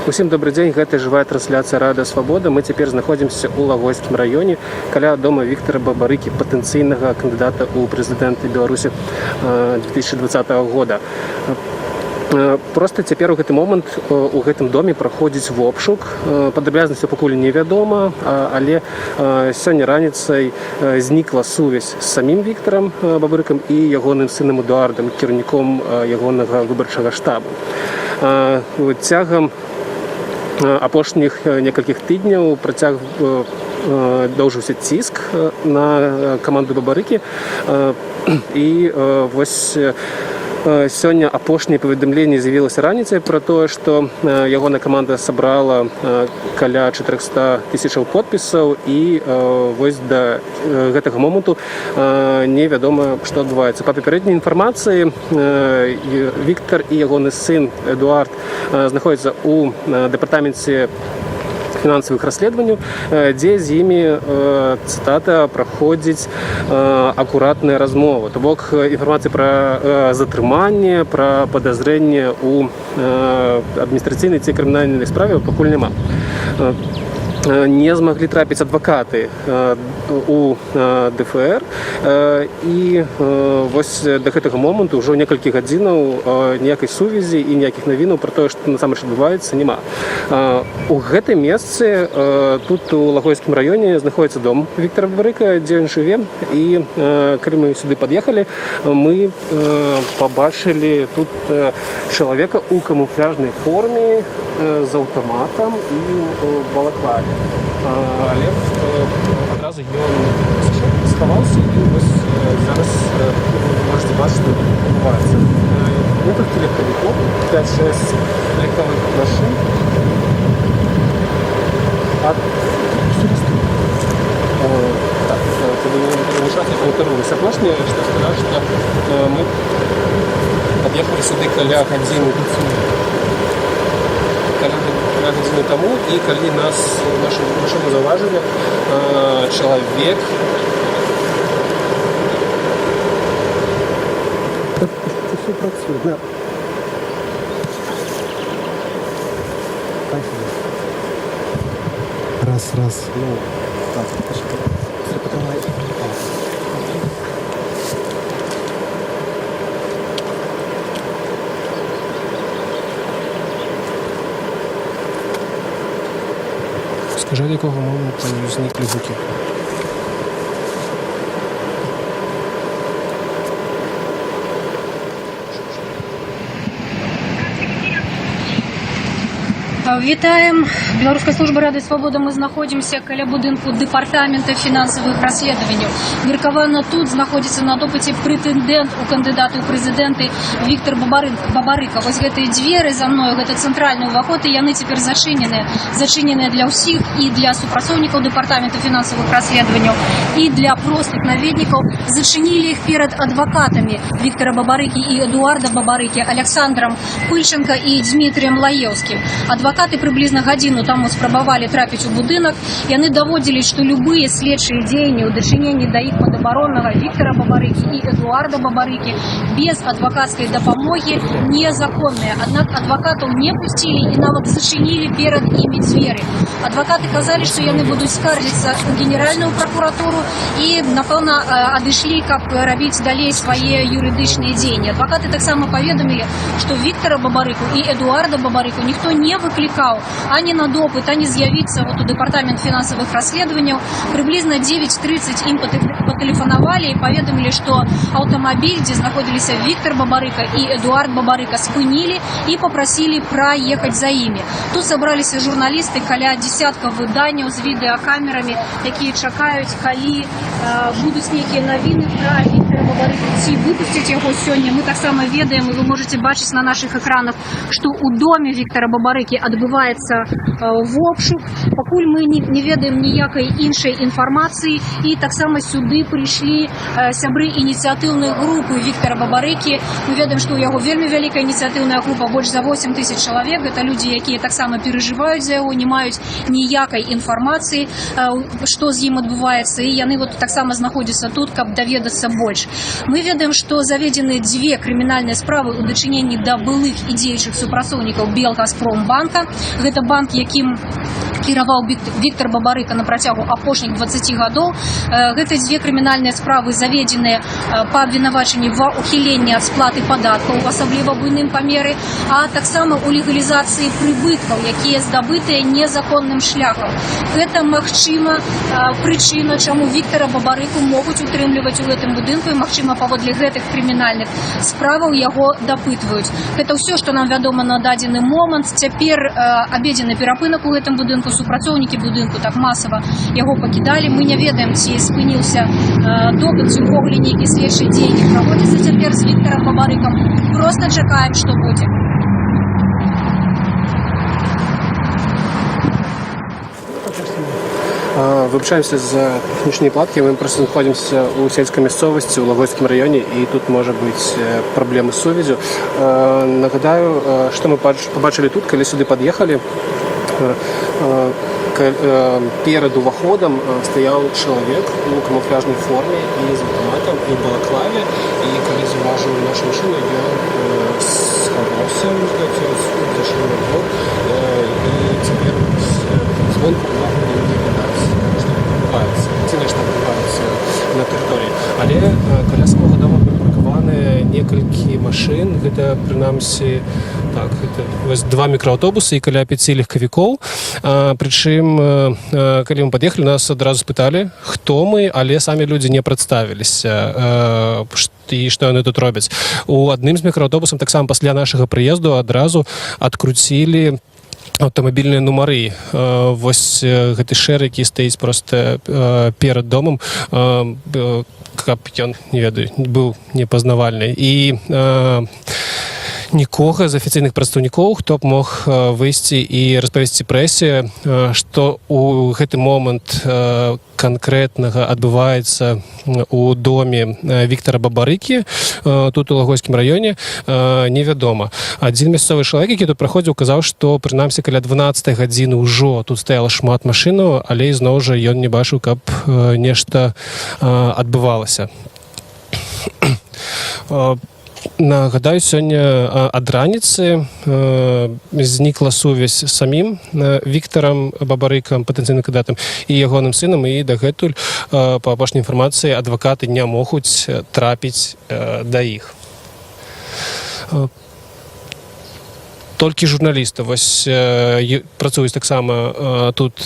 Усім добрый дзень, гэта жывая трансляцыя Радыё Свабода. Мы цяпер знаходзімся ў Лагойскім раёне каля дома Віктара Бабарыкі, патэнцыйнага кандыдата ў прэзідэнты Беларусі 2020 года. Просто цяпер у гэты момант у гэтым доме праходзіць вобшук. Падрабязнасці пакуль невядома, але сёння раніцай знікла сувязь з самім Віктарам Бабарыкам і ягоным сынам Эдуардам, кіраўніком ягонага выбарчага штабу. Цягам апошніх некалькіх тыдняў доўжыўся ціск на каманду Бабарыкі, і вось сёння апошняе паведамленне з'явілася раніцай пра тое, што ягоная каманда сабрала каля 400 000 подпісаў, і вось да гэтага моманту невядома, што адбываецца. Па папярэдняй інфармацыі, Віктар і ягоны сын Эдуард знаходзяцца ў дэпартаменце фінансавых расследаванняў, дзе з імі, цытата, праходзіць акуратная размова. То бок інфармацыі пра затрыманне, пра падазрэнне ў адміністрацыйнай ці крымінальнай справе пакуль няма. Не змаглі трапіць адвакаты у ДФР, і вось да гэтага моманту ўжо некалькі гадзінаў ніякай сувязі і ніякіх навінаў пра тое, што насамрэч адбываецца, няма. У гэтым месцы тут у Лагойскім раёне знаходзіцца дом Віктара Бабарыка, дзе ён жыве, і калі мы сюды пад'ехалі, мы пабачылі тут чалавека ў камуфляжнай форме з аўтаматам і балаклаве. Але адразу ён схаваўся, і вось зараз можете бачыць, што адбываецца. Некалькі легкавікоў, 5-6 легкавых машын. Согласны, што сказаць, што мы пад'ехалі сюды каля гадзіны таму, і калі нашу машыну заўважылі, чалавек все працуе, да. Раз. Ну, так, скажи, до якого моменту зникли звуки? Вітаем. Беларуская служба Радыё Свабода. Мы знаходзімся каля будынку дэпартамента фінансавых расследаванняў. Меркавана тут знаходзіцца на допыце прэтэндэнт у кандыдаты ў прэзідэнты Віктар Бабарыка. Вось гэтыя дзверы за мною, гэта цэнтральны ўваход, і яны цяпер зачыненыя для ўсіх, і для супрацоўнікаў дэпартамента фінансавых расследаванняў, і для простых наведнікаў. Зачынілі іх перад адвакатамі Віктара Бабарыкі і Эдуарда Бабарыкі, Александром Пыльченко і Дмітрыем Лаеўскім. Адвакаты прыблізна гадзіну таму спрабавалі трапіць у будынак. Яны даводзілі, што любыя следчыя дзеянні ў дачыненні да іх падабароннага Віктара Бабарыкі і Эдуарда Бабарыкі без адвакацкай дапамогі незаконныя. Аднак адвакатаў не пусцілі і нават зачынілі перад імі дзверы. Адвакаты казалі, што яны будуць скардзіцца ў генеральную пракуратуру і, напэўна, адышлі, каб рабіць далей свае юрыдычныя дзеянні. Адвакаты таксама паведамілі, што Віктара Бабарыку і Эдуарда Бабарыку ніхто не выклікаў ані на допыт, ані з'явіцца у дэпартамент фінансавых расследаванняў. Прыблізна 9:30 ім патэлефанавалі і паведамілі, што аўтамабіль, дзе знаходзіліся Віктар Бабарыка і Эдуард Бабарыка, спынілі і папрасілі праехаць за імі. Тут сабраліся журналісты, каля десятка выданняў з відэакамерамі, якія чакаюць, калі будуць нейкія навіны пра Віктара Бабарыку, ці выпусцяць яго сёння. Мы таксама ведаем, і вы можете бачыць на наших экранах, што ў доме Віктара Бабарыкі адбываецца вобшук. пакуль мы не ведаем ніякай іншай інфармацыі, і таксама сюды прыйшлі сябры ініцыятыўнай групы Віктара Бабарыкі. Мы ведаем, што ў яго вельмі вялікая ініцыятыўная група, больш за 8 тысяч чалавек. Гэта людзі, якія таксама перажываюць за яго, не маюць ніякай інфармацыі, што з ім адбываецца, і яны таксама знаходзяцца тут, каб даведацца больш. Мы ведаем, што заведзены 2 крымінальныя справы ў дачыненні да былых і дзеючых супрацоўнікаў Белгазпромбанка. Гэта банк, якім кіраваў Віктар Бабарыка на працягу апошніх 20 гадоў. Гэта 2 крымінальныя справы заведзеныя па абвінавачанні ва ухіленні ад сплаты падаткаў, асабліва буйным памеры, а таксама ў легалізацыі прыбыткаў, якія здабытыя незаконным шляхам. Гэта, магчыма, прычына, чаму Віктара Бабарыку могуць утрымліваць у гэтым будынку, і, магчыма, паводле гэтых крымінальных справаў яго дапытваюць. Гэта ўсё, што нам вядома на дадзены момант. Цяпер абедзены перапынак у гэтым будынку, супрацоўнікі будынку так масава яго пакідалі. Мы не ведаем, ці спыніўся допыт, ці ўвогуле нейкія следчыя дзеянні праводзяцца цяпер з Віктарам Бабарыкам. Проста чакаем, што будзе. Выбачаемся за тэхнічныя платкі. Мы просто знаходзімся ў сельскай мясцовасці ў Лагойскім раёне, і тут можа быць праблемы з сувяззю. Нагадаю, што мы пабачылі тут, калі сюды пад'ехалі. Перад уваходам стаяў чалавек у камуфляжнай форме і з аўтаматам і ў балаклаве, і калі заўважыў нашу машыну, ён схаваўся, зашыў на двор, і цяпер звонку не відаць, што адбываецца. Ці нешта адбываецца на тэрыторыі. Але каля самога дома прыпаркаваны некалькі машын. Гэта, прынамсі, так, гэта вось 2 мікрааўтобусы і каля 5 легкавікоў. Прычым, калі мы пад'ехалі, нас адразу спыталі, хто мы, але самі людзі не прадставіліся, і што яны тут робяць. У адным з мікрааўтобусаў таксама пасля нашага прыезду адразу адкруцілі аўтамабільныя нумары. Вось гэты шэр, які стаіць проста перад домам, каб ён, не ведаю, быў непазнавальны. І нікога з афіцыйных прадстаўнікоў, хто б мог выйсці і распавесці прэсе, што ў гэты момант канкрэтнага адбываецца у доме Віктара Бабарыкі тут у Лагойскім раёне, невядома. Адзін мясцовы чалавек, які тут праходзіў, казаў, што прынамсі каля 12 гадзіны ўжо тут стаяла шмат машынаў, але ізноў жа ён не бачыў, каб нешта адбывалася. Нагадаю, сёння ад раніцы знікла сувязь з самім Віктарам Бабарыкам, патэнцыйным кандыдатам, і ягоным сынам, і дагэтуль, па апошняй інфармацыі, адвакаты не могуць трапіць да іх. Толькі журналісты вось працуюць таксама тут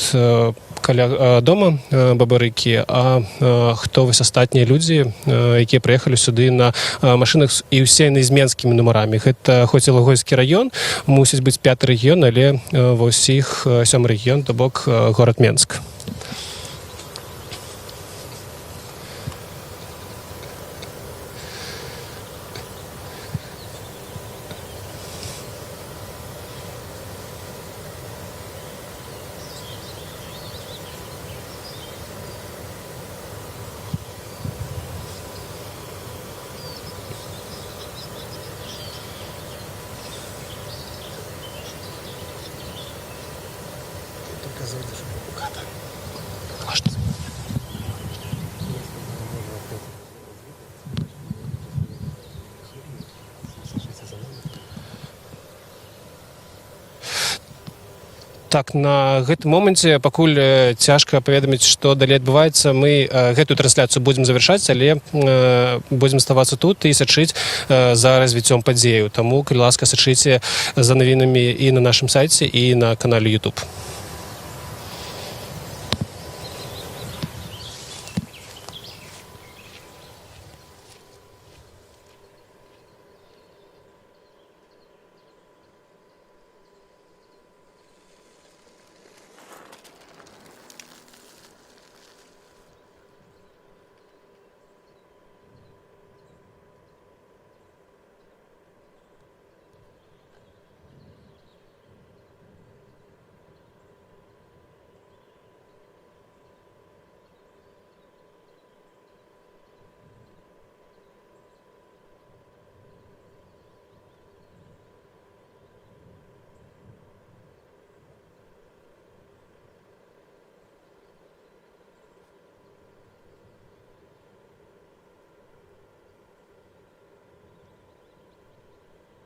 каля дома Бабарыкі, а хто вось астатнія людзі, якія прыехалі сюды на машынах і ўсе яны з менскімі нумарамі. Гэта хоць і Лагойскі раён, мусіць быць 5-ы рэгіён, але ва ўсіх 7-ы рэгіён, то бок горад Менск. Так, на гэтым моманце пакуль цяжка паведаміць, што далей адбываецца. Мы гэтую трансляцыю будзем завяршаць, але будзем заставацца тут і сачыць за развіццём падзеяў. Таму, калі ласка, сачыце за навінамі і на нашым сайце, і на канале YouTube.